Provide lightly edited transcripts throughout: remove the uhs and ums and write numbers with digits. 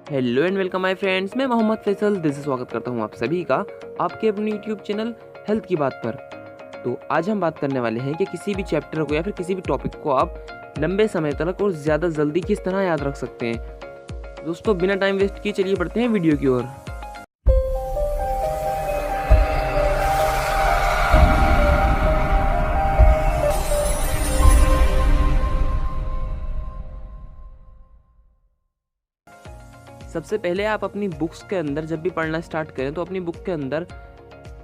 Hello and welcome my friends, मैं Mohammad Faisal this स्वागत करता हूं आप सभी का आपके अपने यूट्यूब चैनल हेल्थ की बात पर। तो आज हम बात करने वाले हैं कि किसी भी चैप्टर को या फिर किसी भी टॉपिक को आप लंबे समय तक और ज़्यादा जल्दी किस तरह याद रख सकते हैं। दोस्तों बिना टाइम वेस्ट किए चलिए बढ़ते हैं वीडियो की ओर। सबसे पहले आप अपनी बुक्स के अंदर जब भी पढ़ना स्टार्ट करें तो अपनी बुक के अंदर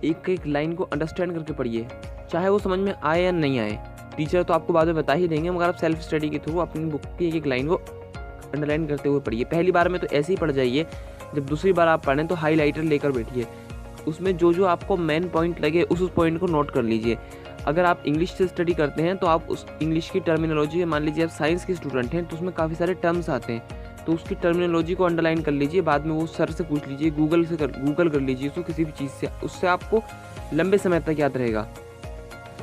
एक एक लाइन को अंडरस्टैंड करके पढ़िए, चाहे वो समझ में आए या नहीं आए। टीचर तो आपको बाद में बता ही देंगे, मगर आप सेल्फ स्टडी के थ्रू अपनी बुक की एक एक लाइन को अंडरलाइन करते हुए पढ़िए। पहली बार में तो ऐसे ही पढ़ जाइए, जब दूसरी बार आप पढ़ें तो हाईलाइटर लेकर बैठिए, उसमें जो जो आपको मेन पॉइंट लगे उस पॉइंट को नोट कर लीजिए। अगर आप इंग्लिश से स्टडी करते हैं तो आप उस इंग्लिश की टर्मिनोलॉजी, मान लीजिए आप साइंस के स्टूडेंट हैं तो उसमें काफ़ी सारे टर्म्स आते हैं, तो उसकी टर्मिनोलॉजी को अंडरलाइन कर लीजिए। बाद में वो सर से पूछ लीजिए, गूगल कर लीजिए उसको, किसी भी चीज़ से, उससे आपको लंबे समय तक याद रहेगा।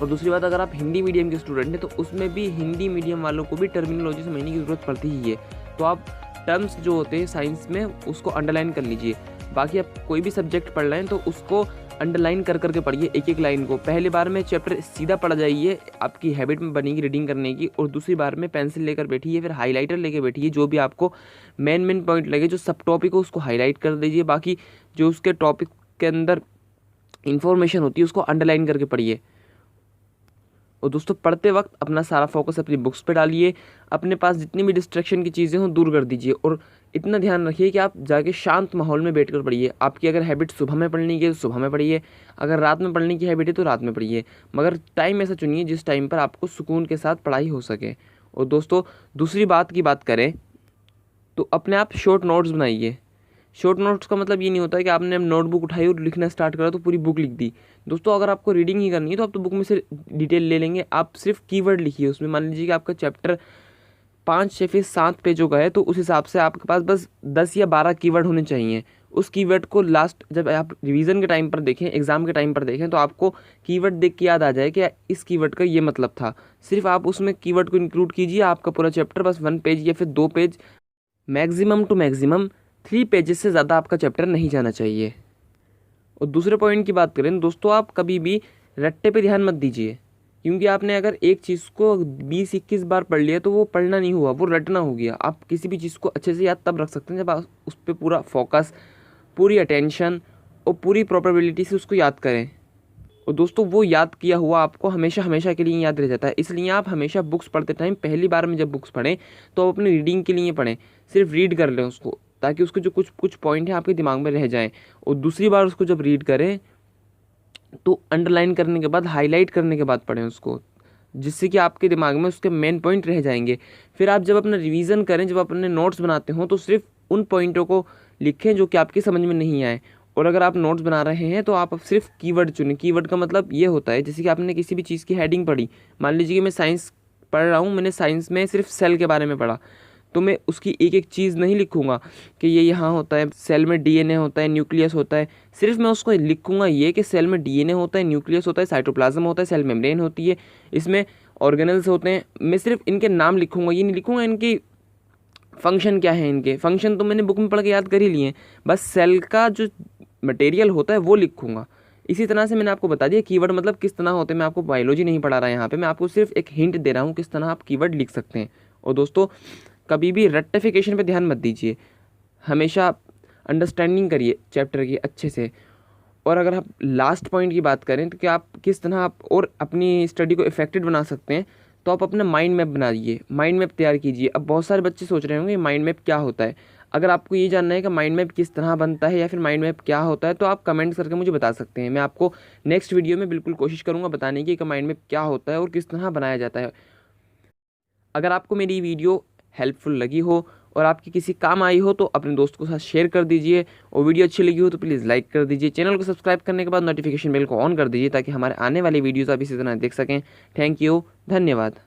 और दूसरी बात, अगर आप हिंदी मीडियम के स्टूडेंट हैं तो उसमें भी हिंदी मीडियम वालों को भी टर्मिनोलॉजी समझने की ज़रूरत पड़ती ही है, तो आप टर्म्स जो होते हैं साइंस में उसको अंडरलाइन कर लीजिए। बाकी आप कोई भी सब्जेक्ट पढ़ रहे हैं तो उसको अंडरलाइन कर करके पढ़िए एक एक लाइन को। पहली बार में चैप्टर सीधा पढ़ जाइए, आपकी हैबिट में बनेगी रीडिंग करने की, और दूसरी बार में पेंसिल लेकर बैठिए, फिर हाईलाइटर लेकर बैठिए। जो भी आपको मेन पॉइंट लगे, जो सब टॉपिक हो उसको हाईलाइट कर दीजिए। बाकी जो उसके टॉपिक के अंदर इंफॉर्मेशन होती है उसको अंडरलाइन करके पढ़िए। और दोस्तों पढ़ते वक्त अपना सारा फोकस अपनी बुक्स पे डालिए, अपने पास जितनी भी डिस्ट्रैक्शन की चीज़ें हों दूर कर दीजिए, और इतना ध्यान रखिए कि आप जाके शांत माहौल में बैठकर पढ़िए। आपकी अगर हैबिट सुबह में पढ़ने की है तो सुबह में पढ़िए, अगर रात में पढ़ने की हैबिट है तो रात में पढ़िए, मगर टाइम ऐसा चुनिए जिस टाइम पर आपको सुकून के साथ पढ़ाई हो सके। और दोस्तों दूसरी बात की बात करें तो अपने आप शॉर्ट नोट्स बनाइए। शॉर्ट नोट्स का मतलब ये नहीं होता है कि आपने अब नोटबुक उठाई और लिखना स्टार्ट करा तो पूरी बुक लिख दी। दोस्तों अगर आपको रीडिंग ही करनी है तो आप तो बुक में से डिटेल ले लेंगे, आप सिर्फ कीवर्ड लिखिए उसमें। मान लीजिए कि आपका चैप्टर 5 या फिर 7 पेजों का है तो उस हिसाब से आपके पास बस 10 या 12 कीवर्ड होने चाहिए। उस कीवर्ड को लास्ट जब आप रिवीजन के टाइम पर देखें, एग्जाम के टाइम पर देखें, तो आपको कीवर्ड देख के याद आ जाए कि इस कीवर्ड का ये मतलब था। सिर्फ आप उसमें कीवर्ड को इंक्लूड कीजिए, आपका पूरा चैप्टर बस 1 पेज या फिर 2 page, maximum to maximum 3 pages से ज़्यादा आपका चैप्टर नहीं जाना चाहिए। और दूसरे पॉइंट की बात करें दोस्तों, आप कभी भी रट्टे पे ध्यान मत दीजिए, क्योंकि आपने अगर एक चीज़ को 20-21 बार पढ़ लिया तो वो पढ़ना नहीं हुआ, वो रटना हो गया। आप किसी भी चीज़ को अच्छे से याद तब रख सकते हैं जब आप उस पर पूरा फोकस, पूरी अटेंशन और पूरी प्रोबेबिलिटी से उसको याद करें। और दोस्तों वो याद किया हुआ आपको हमेशा हमेशा के लिए याद रह जाता है। इसलिए आप हमेशा बुक्स पढ़ते टाइम पहली बार में जब बुक्स पढ़ें तो आप अपनी रीडिंग के लिए पढ़ें, सिर्फ रीड कर लें उसको, ताकि उसके जो कुछ पॉइंट हैं आपके दिमाग में रह जाएं। और दूसरी बार उसको जब रीड करें तो अंडरलाइन करने के बाद, हाईलाइट करने के बाद पढ़ें उसको, जिससे कि आपके दिमाग में उसके मेन पॉइंट रह जाएंगे। फिर आप जब अपना रिवीजन करें, जब अपने नोट्स बनाते हो तो सिर्फ उन पॉइंटों को लिखें जो कि आपकी समझ में नहीं आए। और अगर आप नोट्स बना रहे हैं तो आप सिर्फ कीवर्ड चुनें। कीवर्ड का मतलब ये होता है जैसे कि आपने किसी भी चीज़ की हेडिंग पढ़ी, मान लीजिए कि मैं साइंस पढ़ रहा हूँ, मैंने साइंस में सिर्फ सेल के बारे में पढ़ा, तो मैं उसकी एक एक चीज़ नहीं लिखूंगा कि ये यहाँ होता है, सेल में डीएनए होता है, न्यूक्लियस होता है। सिर्फ मैं उसको लिखूंगा ये कि सेल में डीएनए होता है, न्यूक्लियस होता है, साइटोप्लाज्म होता है, सेल मेम्ब्रेन होती है, इसमें ऑर्गेनल्स होते हैं। मैं सिर्फ इनके नाम लिखूंगा, ये नहीं लिखूंगा इनकी फंक्शन क्या है। इनके फंक्शन तो मैंने बुक में पढ़ के याद कर ही लिए, बस सेल का जो मटेरियल होता है वो लिखूंगा। इसी तरह से मैंने आपको बता दिया कीवर्ड मतलब किस तरह होते हैं। मैं आपको बायोलॉजी नहीं पढ़ा रहा यहाँ पे, मैं आपको सिर्फ एक हिंट दे रहा हूँ किस तरह आप कीवर्ड लिख सकते हैं। और दोस्तों कभी भी रेक्टिफिकेशन पे ध्यान मत दीजिए, हमेशा अंडरस्टैंडिंग करिए चैप्टर की अच्छे से। और अगर आप लास्ट पॉइंट की बात करें तो कि आप किस तरह आप और अपनी स्टडी को इफेक्टिव बना सकते हैं, तो आप अपना माइंड मैप बनाइए, माइंड मैप तैयार कीजिए। अब बहुत सारे बच्चे सोच रहे होंगे माइंड मैप क्या होता है। अगर आपको ये जानना है कि माइंड मैप किस तरह बनता है या फिर माइंड मैप क्या होता है, तो आप कमेंट करके मुझे बता सकते हैं। मैं आपको नेक्स्ट वीडियो में बिल्कुल कोशिश करूँगा बताने की कि माइंड मैप क्या होता है और किस तरह बनाया जाता है। अगर आपको मेरी वीडियो हेल्पफुल लगी हो और आपके किसी काम आई हो तो अपने दोस्त के साथ शेयर कर दीजिए, और वीडियो अच्छी लगी हो तो प्लीज़ लाइक कर दीजिए। चैनल को सब्सक्राइब करने के बाद नोटिफिकेशन बेल को ऑन कर दीजिए ताकि हमारे आने वाली वीडियोज़ आप इसी तरह देख सकें। थैंक यू, धन्यवाद।